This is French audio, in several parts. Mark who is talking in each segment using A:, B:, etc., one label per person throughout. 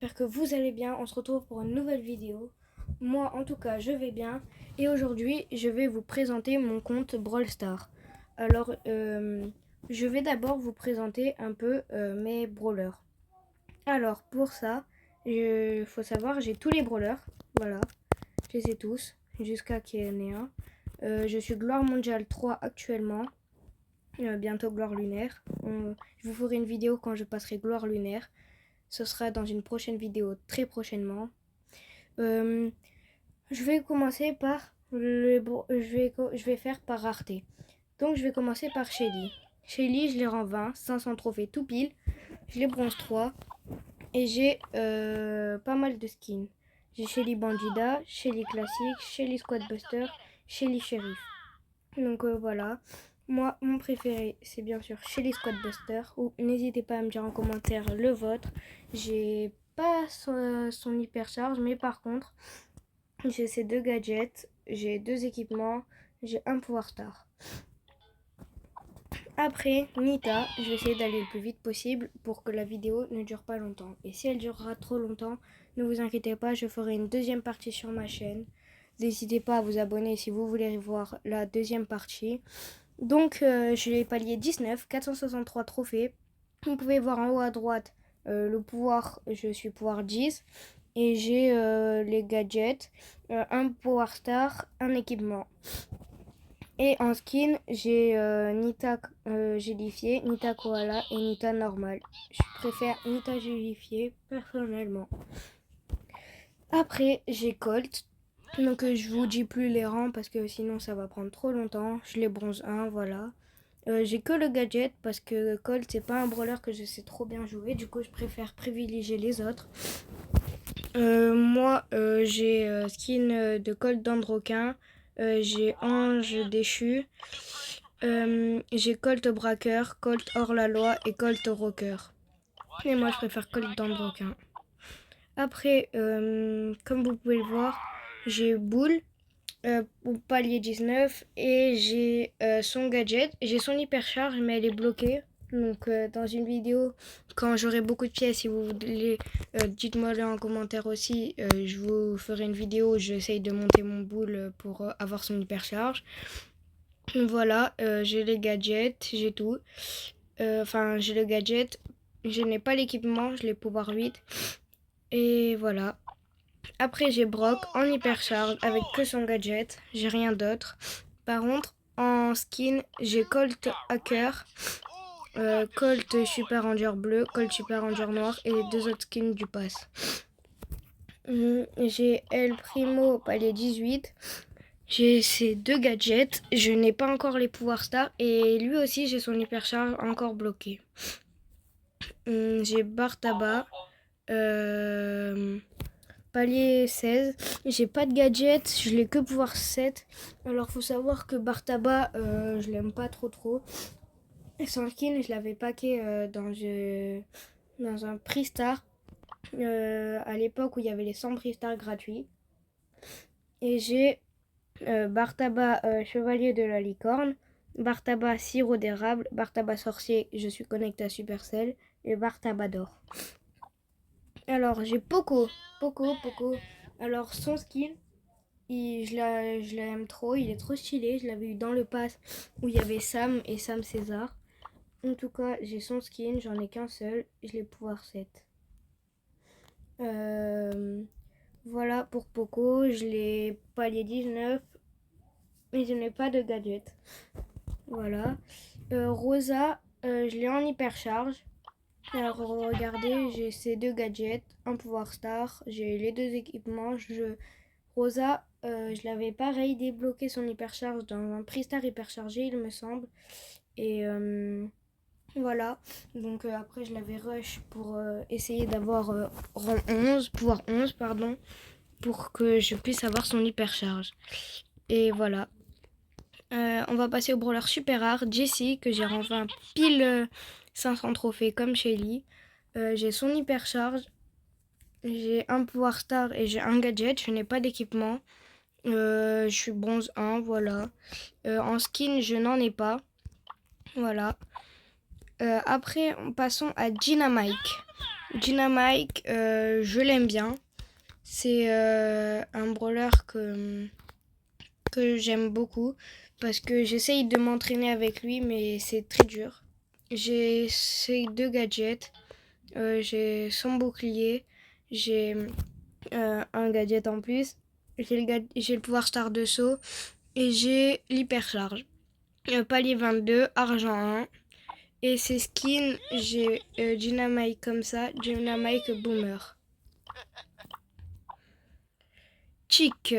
A: J'espère que vous allez bien. On se retrouve pour une nouvelle vidéo. Moi, en tout cas, je vais bien. Et aujourd'hui, je vais vous présenter mon compte Brawl Stars. Alors, je vais d'abord vous présenter un peu mes brawlers. Alors, pour ça, il faut savoir, j'ai tous les brawlers. Voilà, je les ai tous, jusqu'à qu'il y en ait un. Je suis gloire mondiale 3 actuellement. Bientôt gloire lunaire. Je vous ferai une vidéo quand je passerai gloire lunaire. Ce sera dans une prochaine vidéo très prochainement. Euh, je vais commencer par je vais faire par rareté. Donc je vais commencer par Shelly. Shelly, je les rends 20, 500 trophées tout pile. Je les bronze 3 et j'ai pas mal de skins. J'ai Shelly Bandida, Shelly classique, Shelly Squad Buster, Shelly Sheriff. Donc voilà. Moi, mon préféré, c'est bien sûr Shelly Squad Buster. Ou n'hésitez pas à me dire en commentaire le vôtre. J'ai pas son hypercharge, mais par contre, j'ai ces deux gadgets, j'ai deux équipements, j'ai un pouvoir star. Après, Nita, je vais essayer d'aller le plus vite possible pour que la vidéo ne dure pas longtemps. Et si elle durera trop longtemps, ne vous inquiétez pas, je ferai une deuxième partie sur ma chaîne. N'hésitez pas à vous abonner si vous voulez voir la deuxième partie. Donc, je l'ai palier 19, 463 trophées. Vous pouvez voir en haut à droite le pouvoir, je suis pouvoir 10. Et j'ai les gadgets, un power star, un équipement. Et en skin, j'ai Nita gélifiée, Nita koala et Nita normale. Je préfère Nita gélifiée personnellement. Après, j'ai Colt. Donc je vous dis plus les rangs parce que sinon ça va prendre trop longtemps. Je les bronze 1, voilà. J'ai que le gadget parce que Colt c'est pas un brawler que je sais trop bien jouer. Du coup je préfère privilégier les autres. Moi j'ai skin de Colt d'Androquin. J'ai Ange déchu. J'ai Colt Braqueur, Colt hors la loi et Colt Rocker. Et moi je préfère Colt d'Androquin. Après, comme vous pouvez le voir, j'ai Boule au palier 19 et j'ai son gadget. J'ai son hypercharge, mais elle est bloquée. Donc, dans une vidéo, quand j'aurai beaucoup de pièces, si vous voulez, dites-moi le en commentaire aussi. Je vous ferai une vidéo où j'essaye de monter mon boule pour avoir son hypercharge. Voilà, j'ai les gadgets, j'ai tout. Enfin, j'ai le gadget. Je n'ai pas l'équipement, je l'ai pouvoir 8. Et voilà. Après, j'ai Brock en hypercharge avec que son gadget. J'ai rien d'autre. Par contre, en skin, j'ai Colt Hacker, Colt Super Ranger bleu, Colt Super Ranger noir et les deux autres skins du pass. J'ai El Primo palier 18. J'ai ces deux gadgets. Je n'ai pas encore les pouvoirs star. Et lui aussi, j'ai son hypercharge encore bloqué. J'ai Bartaba. Palier 16. J'ai pas de gadget, je l'ai que pouvoir 7. Alors faut savoir que Bartaba, je l'aime pas trop. Son skin, je l'avais packé dans un prix star. À l'époque où il y avait les 100 prix star gratuits. Et j'ai Bartaba chevalier de la licorne, Bartaba sirop d'érable, Bartaba sorcier, je suis connecté à Supercell, et Bartaba d'or. Alors j'ai Poco. Alors son skin, je l'aime trop, il est trop stylé. Je l'avais eu dans le pass où il y avait Sam et Sam César. En tout cas, j'ai son skin, j'en ai qu'un seul, je l'ai pouvoir 7. Voilà pour Poco, je l'ai palier 19, mais je n'ai pas de gadget. Voilà. Rosa, je l'ai en hypercharge. Alors regardez, j'ai ces deux gadgets, un pouvoir star, j'ai les deux équipements. Rosa, je l'avais pareil débloqué son hypercharge dans un prix star hyperchargé, il me semble. Et voilà. Donc après, je l'avais rush pour essayer d'avoir rang 11, pouvoir 11, pardon, pour que je puisse avoir son hypercharge. Et voilà. On va passer au brawler super rare, Jessie, que j'ai enfin pile 500 trophées comme Shelly. J'ai son hypercharge. J'ai un pouvoir star et j'ai un gadget. Je n'ai pas d'équipement. Je suis bronze 1, voilà. En skin, je n'en ai pas. Voilà. Après, passons à Dynamite. Dynamite, je l'aime bien. C'est un brawler que j'aime beaucoup parce que j'essaye de m'entraîner avec lui, mais c'est très dur. J'ai ces 2 gadgets. J'ai son bouclier. J'ai un gadget en plus. J'ai le pouvoir star de saut. Et j'ai l'hypercharge. Palier 22, argent 1. Et ces skins, j'ai Dynamite comme ça, Dynamite Boomer. Chick.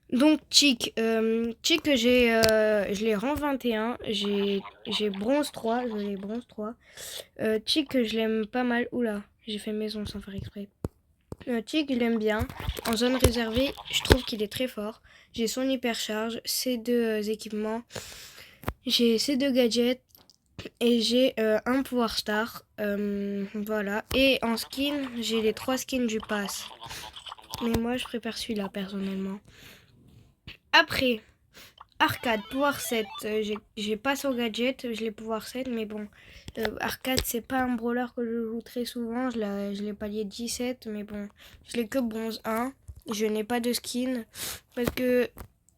A: Donc Chick, je l'ai rang 21, j'ai bronze 3, je l'ai bronze 3. Chick, je l'aime pas mal. Oula, j'ai fait maison sans faire exprès. Chick, je l'aime bien. En zone réservée, je trouve qu'il est très fort. J'ai son hypercharge, ses 2 équipements. J'ai ces 2 gadgets. Et j'ai un pouvoir star. Voilà. Et en skin, j'ai les 3 skins du pass. Mais moi, je préfère celui-là, personnellement. Après, arcade, pouvoir 7. J'ai pas son gadget, je l'ai pouvoir 7. Mais bon, arcade, c'est pas un brawler que je joue très souvent. Je l'ai palier 17. Mais bon, je l'ai que bronze 1. Je n'ai pas de skin. Parce que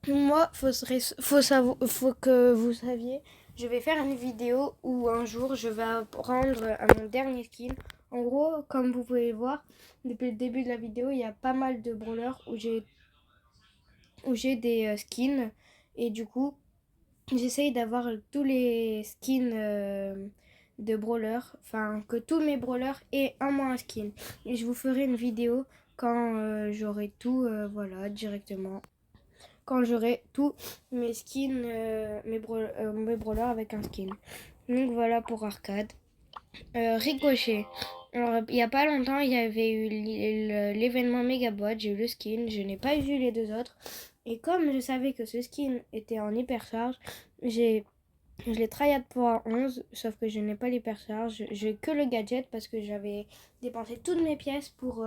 A: moi, faut que vous saviez, je vais faire une vidéo où un jour je vais apprendre à mon dernier skin. En gros, comme vous pouvez le voir, depuis le début de la vidéo, il y a pas mal de brawlers où j'ai des skins. Et du coup, j'essaye d'avoir tous les skins de brawlers. Enfin, que tous mes brawlers aient un moins un skin. Et je vous ferai une vidéo quand j'aurai tout, voilà, directement. Quand j'aurai tous mes skins, mes brawlers avec un skin. Donc voilà pour arcade. Ricochet. Alors il n'y a pas longtemps, il y avait eu l'événement Megabot, j'ai eu le skin, je n'ai pas vu les 2 autres. Et comme je savais que ce skin était en hypercharge, je l'ai tryhard pour un 11, sauf que je n'ai pas l'hypercharge. J'ai que le gadget parce que j'avais dépensé toutes mes pièces pour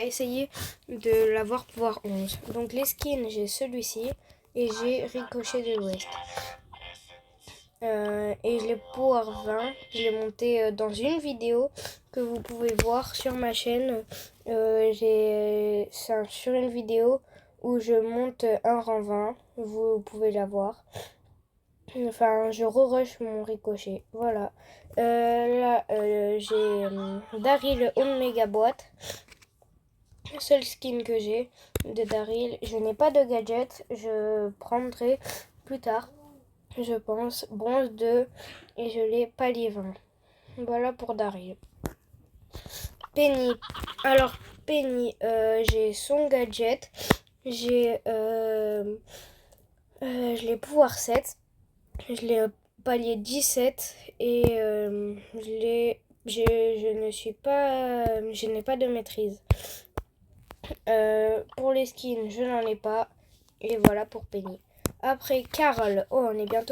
A: essayer de l'avoir pouvoir 11. Donc les skins, j'ai celui-ci et j'ai Ricochet de l'Ouest. Et je l'ai pouvoir 20. Je l'ai monté dans une vidéo que vous pouvez voir sur ma chaîne. C'est sur une vidéo où je monte un rang 20. Vous pouvez la voir. Enfin, je re-rush mon ricochet. Voilà. Là, j'ai Daryl Omega Boîte. Seul skin que j'ai de Daryl. Je n'ai pas de gadget. Je prendrai plus tard, je pense, bronze 2 et je l'ai palier 20. Voilà pour Daryl. Penny. Alors, Penny, j'ai son gadget. Je l'ai pouvoir 7. Je l'ai palier 17 et je n'ai pas de maîtrise. Pour les skins, je n'en ai pas. Et voilà pour Penny. Après, Carl. Oh, on est bientôt